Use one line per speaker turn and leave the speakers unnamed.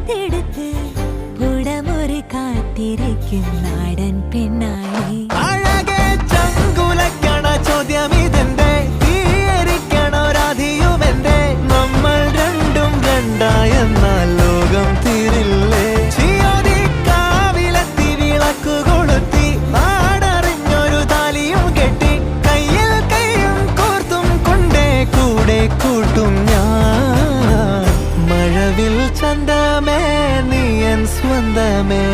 എടുത്തെടുത്ത് പുടമുറി കാത്തിരിക്കും നാടൻ പെണ്ണായി.
അഴകെ ചങ്കുലക്കണ ചോദ്യം ഇതെന്റെ, തീയരിക്കണോ രാധിയുമെന്റെ. നമ്മൾ രണ്ടും രണ്ടായെന്നാൽ ലോകം തീരില്ലേ. ചിയോദിക്കാവിലെത്തി വിളക്കു കൊളുത്തി നാടറിഞ്ഞൊരു താലിയും കെട്ടി കയ്യിൽ കൈയും കോർത്തും കൊണ്ടേ കൂടെ കൂട്ടും ഞാൻ. മഴവിൽ ചന്തമേ നീ എൻ സ്വന്തമേ.